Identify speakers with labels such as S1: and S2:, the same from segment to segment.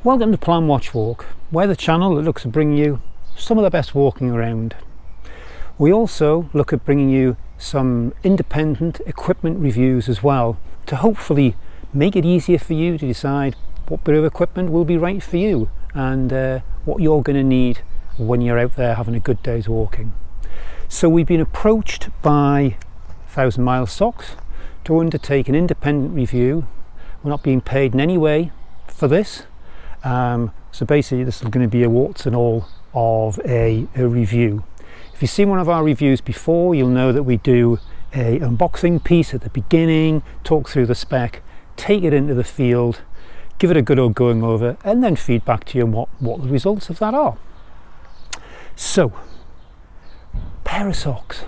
S1: Welcome to Plan Watch Walk. We're the channel that looks to bring you some of the best walking around. We also look at bringing you some independent equipment reviews as well, to hopefully make it easier for you to decide what bit of equipment will be right for you and what you're going to need when you're out there having a good day's walking. So we've been approached by 1000 Mile Socks to undertake an independent review. We're not being paid in any way for this. So basically this is going to be a warts and all of a review. If you've seen one of our reviews before, you'll know that we do an unboxing piece at the beginning, talk through the spec, take it into the field, give it a good old going over, and then feed back to you on what the results of that are. So, pair of socks.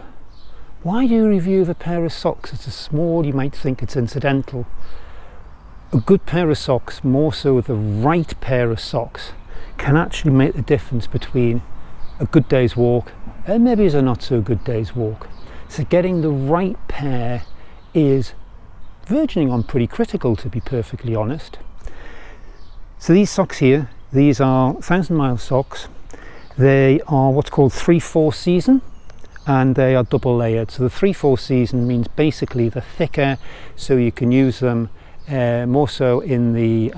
S1: Why do you review the pair of socks? It's a small, you might think it's incidental. A good pair of socks, more so the right pair of socks, can actually make the difference between a good day's walk and maybe a not so good day's walk. So getting the right pair is verging on pretty critical, to be perfectly honest. So these socks here, these are 1000 Mile socks. They are what's called 3/4 season, and they are double layered. So the 3/4 season means basically they're thicker, so you can use them more so in the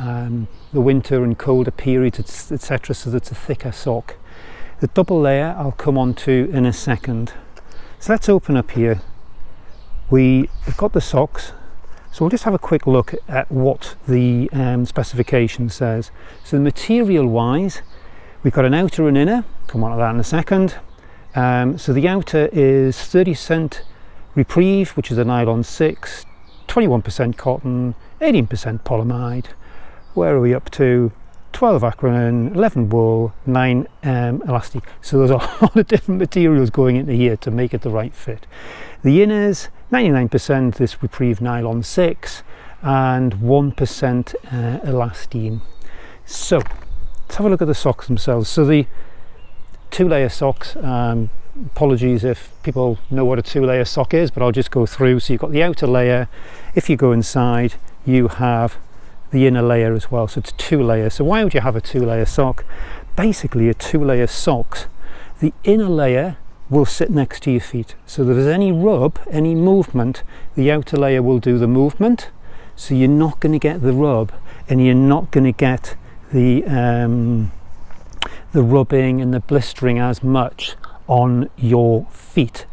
S1: winter and colder periods, etc. So that's a thicker sock. The double layer I'll come on to in a second. So let's open up here. We've got the socks, so we'll just have a quick look at what the specification says. So material wise, we've got an outer and inner, come on to that in a second. So the outer is 30% Repreve, which is a nylon 6, 21% cotton, 18% polyamide. Where are we up to? 12 acrylic, 11 wool, 9 elastic. So there's a lot of different materials going into here to make it the right fit. The inners, 99% this Repreve nylon 6 and 1% elastine. So let's have a look at the socks themselves. So the 2-layer socks, apologies if people know what a 2-layer sock is, but I'll just go through. So you've got the outer layer. If you go inside, you have the inner layer as well, so it's 2 layers. So why would you have a 2-layer sock? Basically a 2-layer socks, the inner layer will sit next to your feet, so if there's any rub, any movement, the outer layer will do the movement, so you're not going to get the rub and you're not going to get the rubbing and the blistering as much on your feet.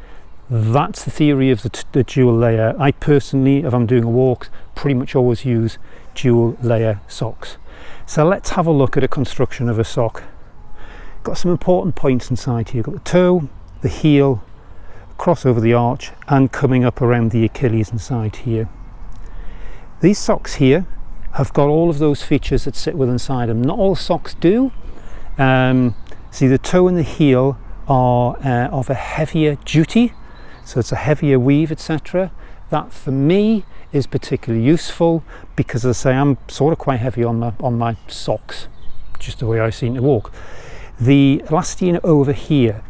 S1: That's the theory of the dual layer. I personally, if I'm doing a walk, pretty much always use dual layer socks. So let's have a look at a construction of a sock. Got some important points inside here. Got the toe, the heel, across over the arch, and coming up around the Achilles inside here. These socks here have got all of those features that sit within inside them. Not all socks do. See, the toe and the heel are of a heavier duty, so it's a heavier weave, etc. That for me is particularly useful because, as I say, I'm sort of quite heavy on my socks, just the way I seem to walk. The elastine over here,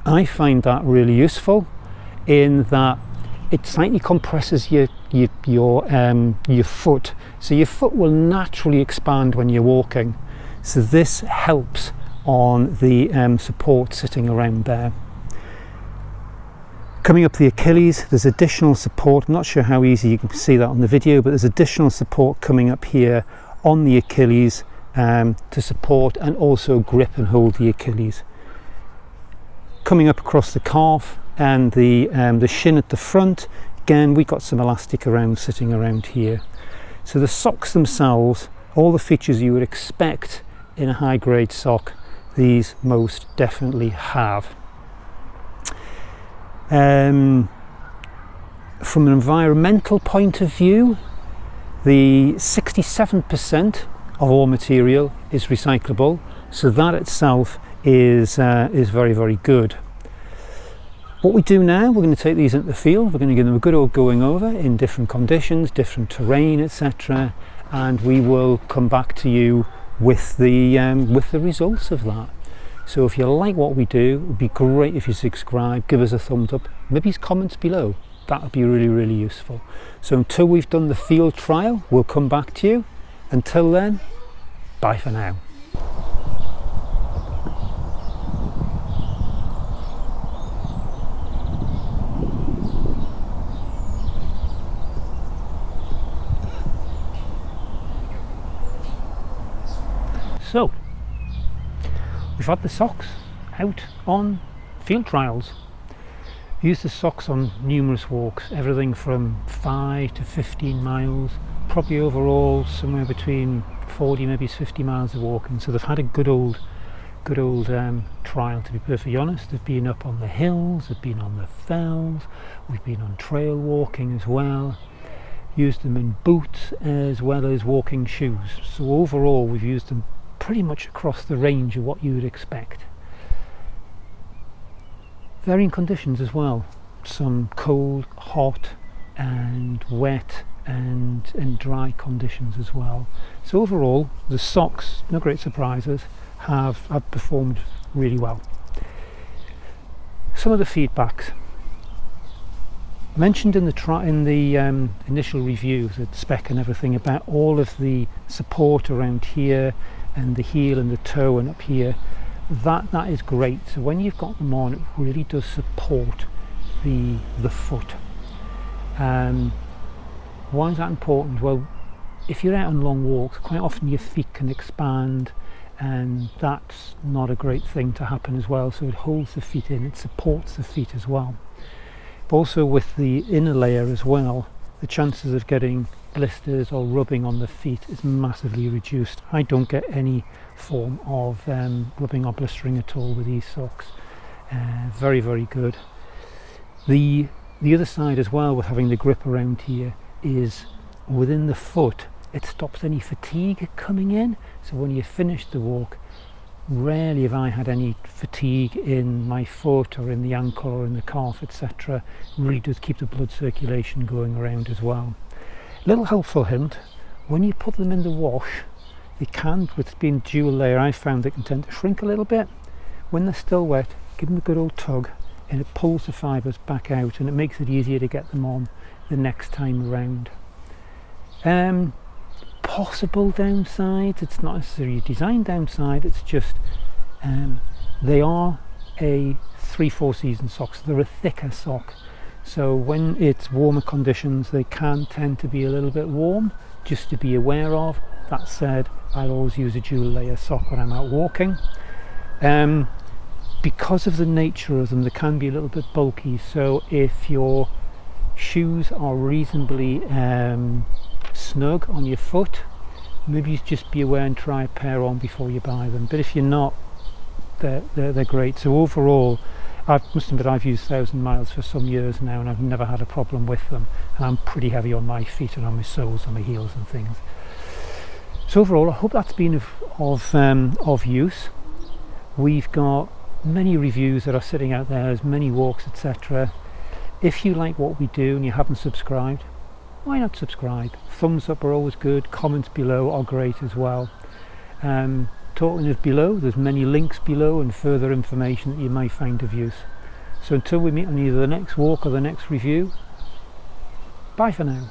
S1: I find that really useful in that it slightly compresses your foot, so your foot will naturally expand when you're walking. So this helps on the support sitting around there. Coming up the Achilles, there's additional support. I'm not sure how easy you can see that on the video, but there's additional support coming up here on the Achilles to support and also grip and hold the Achilles. Coming up across the calf and the shin at the front, again we've got some elastic sitting around here. So the socks themselves, all the features you would expect in a high grade sock, these most definitely have. From an environmental point of view, the 67% of all material is recyclable, so that itself is very, very good. What we do now, we're going to take these into the field, we're going to give them a good old going over in different conditions, different terrain, etc., and we will come back to you with the results of that. So if you like what we do, it would be great if you subscribe, give us a thumbs up, maybe comments below. That would be really, really useful. So until we've done the field trial, we'll come back to you. Until then, Bye for now. So, we've had the socks out on field trials. Used the socks on numerous walks, everything from 5 to 15 miles, probably overall somewhere between 40 maybe 50 miles of walking. So they've had a good old trial, to be perfectly honest. They've been up on the hills, they've been on the fells, we've been on trail walking as well. Used them in boots as well as walking shoes. So overall we've used them pretty much across the range of what you would expect. Varying conditions as well, some cold, hot and wet and dry conditions as well. So overall the socks, no great surprises, have performed really well. Some of the feedbacks mentioned in the initial reviews at spec and everything about all of the support around here and the heel and the toe and up here, that is great. So when you've got them on, it really does support the foot. Why is that important? Well, if you're out on long walks, quite often your feet can expand, and that's not a great thing to happen as well. So it holds the feet in, it supports the feet as well. But also with the inner layer as well, the chances of getting blisters or rubbing on the feet is massively reduced. I don't get any form of rubbing or blistering at all with these socks. Very, very good. The other side as well with having the grip around here is within the foot, it stops any fatigue coming in. So when you finish the walk, rarely have I had any fatigue in my foot or in the ankle or in the calf, etc. Really does keep the blood circulation going around as well. Little helpful hint, when you put them in the wash, they can, with being dual layer, I found they can tend to shrink a little bit. When they're still wet, give them a good old tug and it pulls the fibres back out and it makes it easier to get them on the next time around. Possible downsides, it's not necessarily a design downside, it's just they are a 3-4 season socks. They're a thicker sock, so when it's warmer conditions they can tend to be a little bit warm, just to be aware of. That said, I'll always use a dual layer sock when I'm out walking. Because of the nature of them, they can be a little bit bulky, so if your shoes are reasonably snug on your foot, maybe just be aware and try a pair on before you buy them. But if you're not, they're great. So overall, I must admit I've used 1,000 miles for some years now and I've never had a problem with them, and I'm pretty heavy on my feet and on my soles and my heels and things. So overall, I hope that's been of use. We've got many reviews that are sitting out there, as many walks, etc. If you like what we do and you haven't subscribed, why not subscribe? Thumbs up are always good, comments below are great as well. Talking of below, there's many links below and further information that you might find of use. So until we meet on either the next walk or the next review, bye for now.